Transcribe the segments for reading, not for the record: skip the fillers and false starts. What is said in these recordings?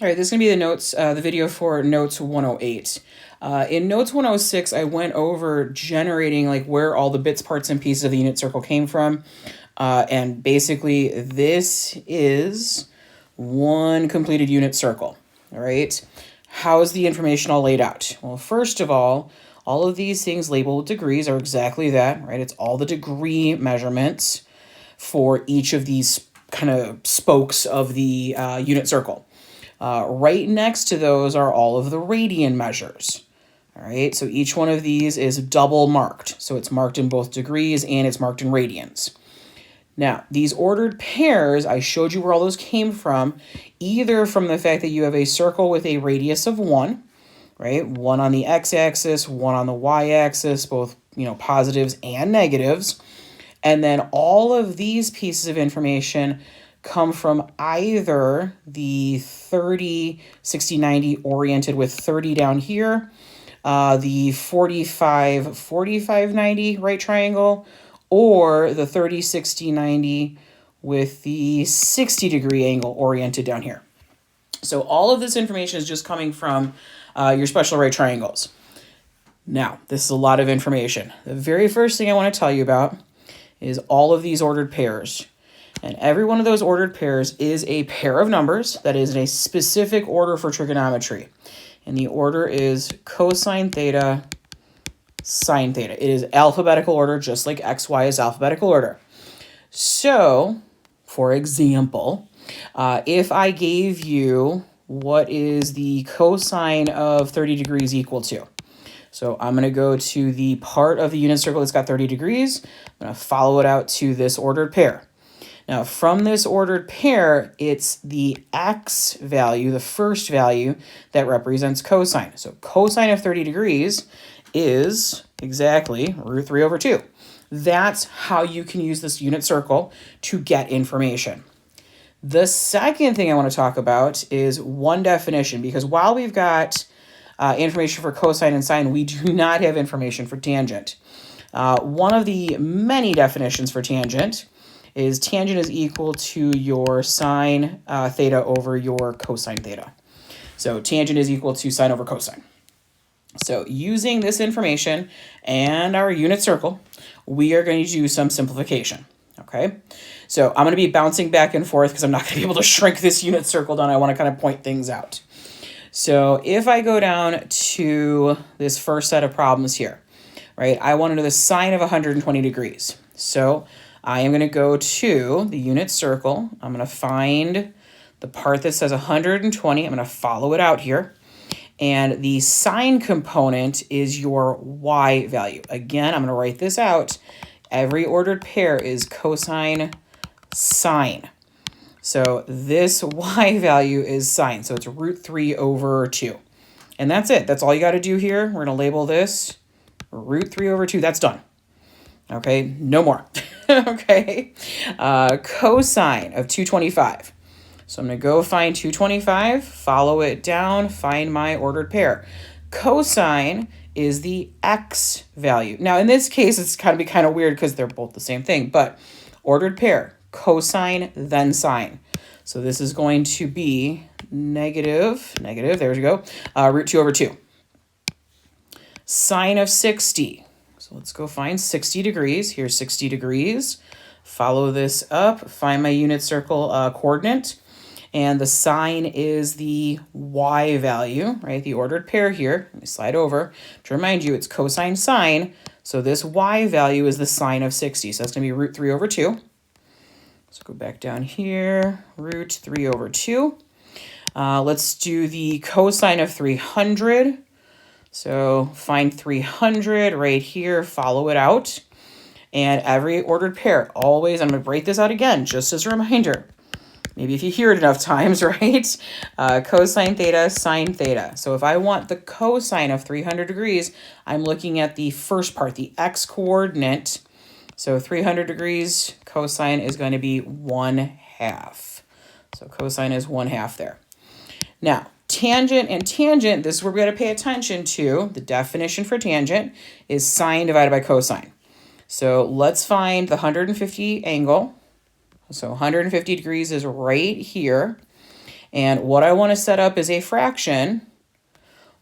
All right, this is going to be the notes, the video for notes 108. In notes 106, I went over generating like where all the bits, parts, and pieces of the unit circle came from. And basically, this is one completed unit circle. All right. How is the information all laid out? Well, first of all of these things labeled with degrees are exactly that, right? It's all the degree measurements for each of these kind of spokes of the unit circle. Right next to those are all of the radian measures. All right, so each one of these is double marked. So it's marked in both degrees and it's marked in radians. Now, these ordered pairs, I showed you where all those came from, either from the fact that you have a circle with a radius of 1, right? 1 on the x-axis, 1 on the y-axis, both, positives and negatives. And then all of these pieces of information come from either the 30, 60, 90 oriented with 30 down here, the 45, 45, 90 right triangle, or the 30, 60, 90 with the 60 degree angle oriented down here. So all of this information is just coming from your special right triangles. Now, this is a lot of information. The very first thing I want to tell you about is all of these ordered pairs. And every one of those ordered pairs is a pair of numbers that is in a specific order for trigonometry. And the order is cosine theta, sine theta. It is alphabetical order, just like XY is alphabetical order. So, for example, if I gave you what is the cosine of 30 degrees equal to? So I'm going to go to the part of the unit circle that's got 30 degrees. I'm going to follow it out to this ordered pair. Now, from this ordered pair, it's the x value, the first value, that represents cosine. So cosine of 30 degrees is exactly root 3 over 2. That's how you can use this unit circle to get information. The second thing I want to talk about is one definition, because while we've got information for cosine and sine, we do not have information for tangent. One of the many definitions for tangent is tangent is equal to your sine theta over your cosine theta. So tangent is equal to sine over cosine. So using this information and our unit circle, we are going to do some simplification, okay? So I'm going to be bouncing back and forth because I'm not going to be able to shrink this unit circle down. I want to kind of point things out. So if I go down to this first set of problems here, right, I want to know the sine of 120 degrees. So I am going to go to the unit circle. I'm going to find the part that says 120. I'm going to follow it out here. And the sine component is your y value. Again, I'm going to write this out. Every ordered pair is cosine sine. So this y value is sine. So it's root 3 over 2. And that's it. That's all you got to do here. We're going to label this root 3 over 2. That's done. Okay, no more. Okay. Cosine of 225. So I'm going to go find 225, follow it down, find my ordered pair. Cosine is the x value. Now, in this case, it's kind of weird because they're both the same thing, but ordered pair, cosine, then sine. So this is going to be negative, there we go, root 2 over 2. Sine of 60. So let's go find 60 degrees. Here's 60 degrees. Follow this up, find my unit circle coordinate. And the sine is the y value, right? The ordered pair here. Let me slide over to remind you it's cosine sine. So this y value is the sine of 60. So that's going to be root 3 over 2. Let's go back down here, root 3 over 2. Let's do the cosine of 300. So find 300 right here, follow it out. And every ordered pair, always, I'm going to write this out again, just as a reminder. Maybe if you hear it enough times, right? Cosine theta, sine theta. So if I want the cosine of 300 degrees, I'm looking at the first part, the x coordinate. So 300 degrees, cosine is going to be 1/2. So cosine is 1/2 there. Now, tangent and tangent, this is where we got to pay attention to. The definition for tangent is sine divided by cosine. So let's find the 150 angle. So 150 degrees is right here. And what I want to set up is a fraction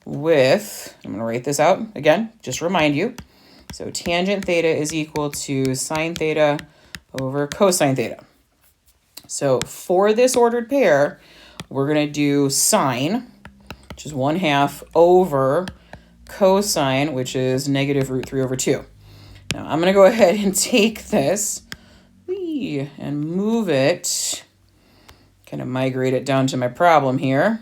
with, I'm going to write this out again, just to remind you. So tangent theta is equal to sine theta over cosine theta. So for this ordered pair, we're going to do sine, which is 1/2, over cosine, which is negative root 3 over 2. Now I'm going to go ahead and take this and move it, kind of migrate it down to my problem here.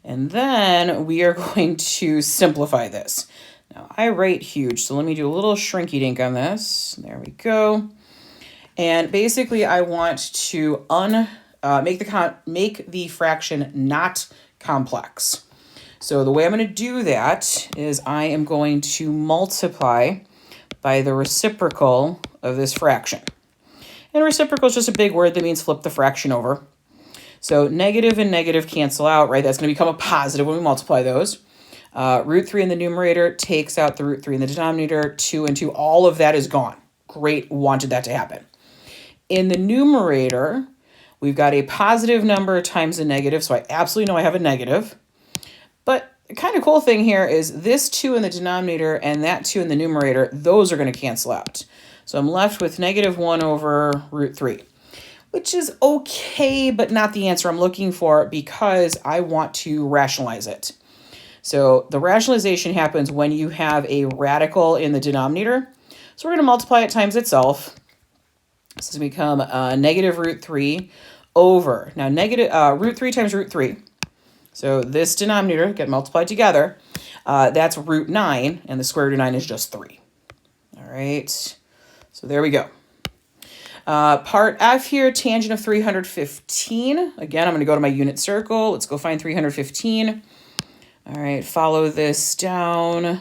And then we are going to simplify this. Now I write huge, so let me do a little shrinky dink on this. There we go. And basically I want to make the fraction not complex. So the way I'm going to do that is I am going to multiply by the reciprocal of this fraction. And reciprocal is just a big word that means flip the fraction over. So negative and negative cancel out, right? That's going to become a positive when we multiply those. Root 3 in the numerator takes out the root 3 in the denominator. 2 and 2, all of that is gone. Great, wanted that to happen. In the numerator, we've got a positive number times a negative, so I absolutely know I have a negative. But the kind of cool thing here is this 2 in the denominator and that 2 in the numerator, those are going to cancel out. So I'm left with negative 1 over root 3, which is okay, but not the answer I'm looking for because I want to rationalize it. So the rationalization happens when you have a radical in the denominator. So we're going to multiply it times itself. This is going to become negative root 3 over, now negative root 3 times root 3. So this denominator get multiplied together. That's root 9, and the square root of 9 is just 3. All right, so there we go. Part F here, tangent of 315. Again, I'm going to go to my unit circle. Let's go find 315. All right, follow this down.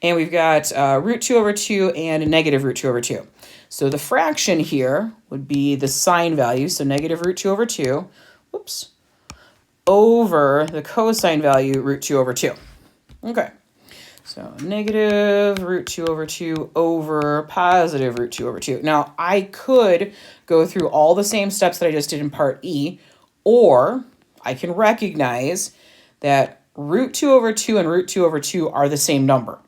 And we've got root 2 over 2 and negative root 2 over 2. So the fraction here would be the sine value, so negative root 2 over 2, whoops, over the cosine value, root 2 over 2. Okay, so negative root 2 over 2 over positive root 2 over 2. Now, I could go through all the same steps that I just did in part E, or I can recognize that root 2 over 2 and root 2 over 2 are the same number.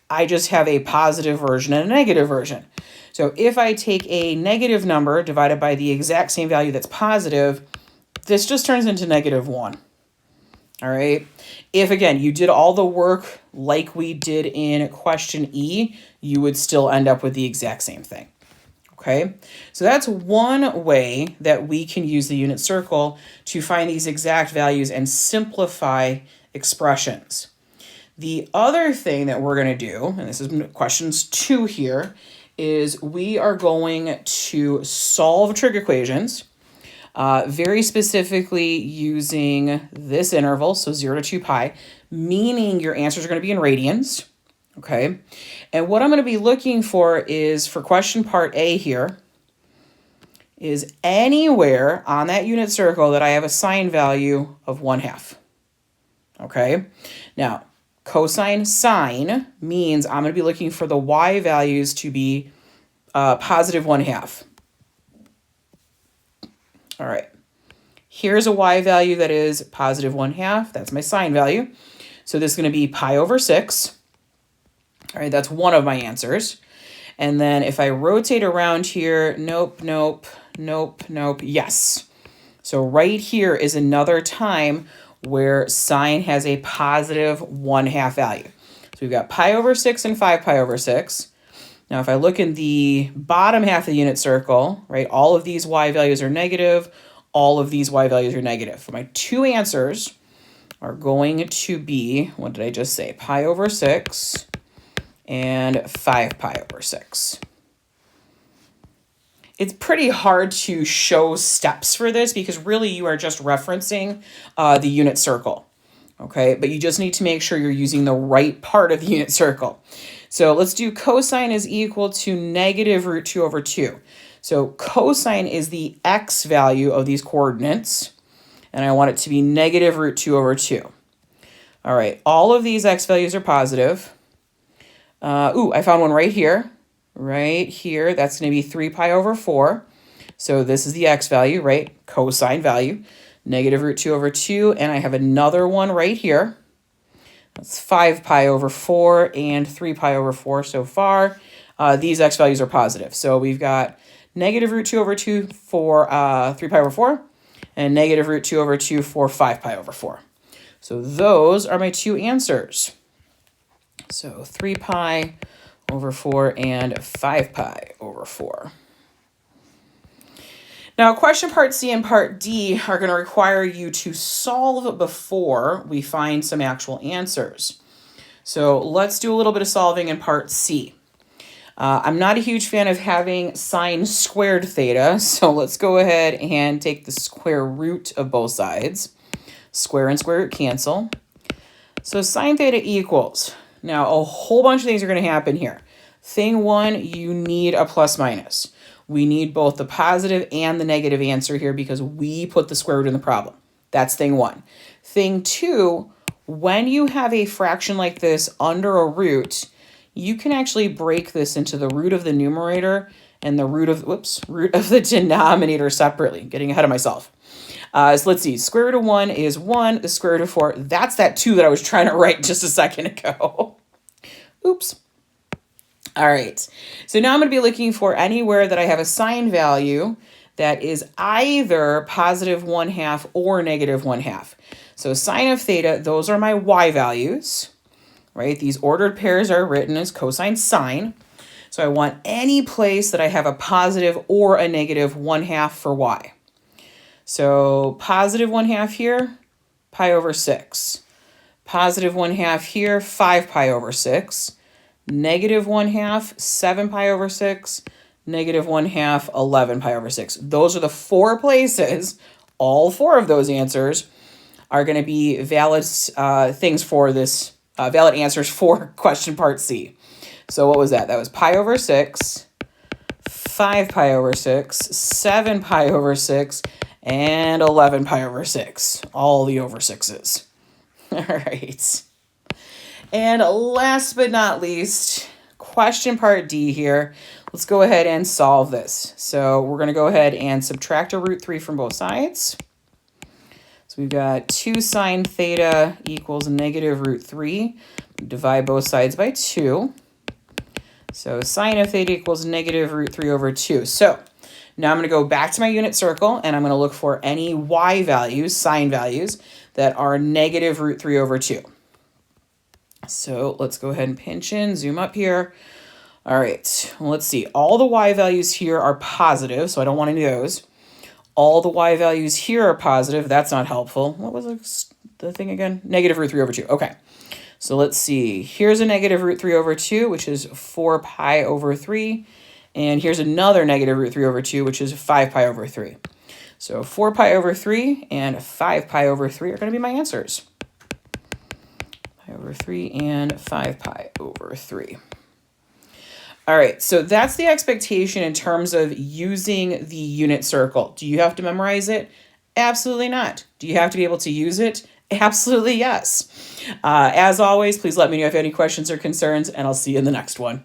I just have a positive version and a negative version. So if I take a negative number divided by the exact same value that's positive, this just turns into negative 1. All right. If, again, you did all the work like we did in question E, you would still end up with the exact same thing. Okay. So that's one way that we can use the unit circle to find these exact values and simplify expressions. The other thing that we're going to do, and this is questions 2 here, is we are going to solve trig equations, very specifically using this interval, so 0 to 2 pi, meaning your answers are going to be in radians, okay? And what I'm going to be looking for is, for question part A here, is anywhere on that unit circle that I have a sine value of 1/2, okay? Now, cosine sine means I'm going to be looking for the y values to be positive 1/2. All right, here's a y value that is positive 1/2. That's my sine value. So this is going to be pi over 6. All right, that's one of my answers. And then if I rotate around here, nope, nope, nope, nope, yes. So right here is another time where sine has a positive 1/2 value. So we've got pi over 6 and 5 pi over 6. Now, if I look in the bottom half of the unit circle, right, all of these y values are negative, all of these y values are negative. So my two answers are going to be, what did I just say, pi over 6 and 5 pi over 6. It's pretty hard to show steps for this because really you are just referencing the unit circle, okay? But you just need to make sure you're using the right part of the unit circle. So let's do cosine is equal to negative root 2 over 2. So cosine is the x value of these coordinates, and I want it to be negative root 2 over 2. All right, all of these x values are positive. I found one right here. Right here, that's going to be 3 pi over 4. So this is the x value, right? Cosine value, negative root 2 over 2. And I have another one right here. That's 5 pi over 4 and 3 pi over 4 so far. These x values are positive. So we've got negative root 2 over 2 for 3 pi over 4 and negative root 2 over 2 for 5 pi over 4. So those are my two answers. So 3 pi over 4 and 5 pi over 4. Now, question part C and part D are going to require you to solve before we find some actual answers. So let's do a little bit of solving in part C. I'm not a huge fan of having sine squared theta, so let's go ahead and take the square root of both sides. Square and square root cancel. So sine theta equals, now a whole bunch of things are going to happen here. Thing one, you need a plus minus. We need both the positive and the negative answer here because we put the square root in the problem. That's thing one. Thing two, when you have a fraction like this under a root, you can actually break this into the root of the numerator and the root of the denominator separately. Getting ahead of myself. So let's see. Square root of 1 is 1. The square root of 4, that's that 2 that I was trying to write just a second ago. Oops. All right, so now I'm going to be looking for anywhere that I have a sine value that is either positive 1/2 or negative 1/2. So sine of theta, those are my y values, right? These ordered pairs are written as cosine sine. So I want any place that I have a positive or a negative 1/2 for y. So positive 1/2 here, pi over 6. Positive 1/2 here, 5 pi over 6. Negative 1/2, 7 pi over 6, negative 1/2, 11 pi over 6. Those are the four places, all four of those answers are going to be valid things for this, valid answers for question part C. So what was that? That was pi over 6, 5 pi over 6, 7 pi over 6, and 11 pi over 6. All the over 6s. All right. And last but not least, question part D here. Let's go ahead and solve this. So we're going to go ahead and subtract a root 3 from both sides. So we've got 2 sine theta equals negative root 3. Divide both sides by 2. So sine of theta equals negative root 3 over 2. So now I'm going to go back to my unit circle and I'm going to look for any y values, sine values, that are negative root 3 over 2. So let's go ahead and pinch in, zoom up here. All right, well, let's see. All the y values here are positive, so I don't want any of those. All the y values here are positive. That's not helpful. What was the thing again? Negative root 3 over 2. Okay, so let's see. Here's a negative root 3 over 2, which is 4 pi over 3. And here's another negative root 3 over 2, which is 5 pi over 3. So 4 pi over 3 and 5 pi over 3 are going to be my answers. Pi over 3 and 5 pi over 3. All right, so that's the expectation in terms of using the unit circle. Do you have to memorize it? Absolutely not. Do you have to be able to use it? Absolutely yes. As always, please let me know if you have any questions or concerns, and I'll see you in the next one.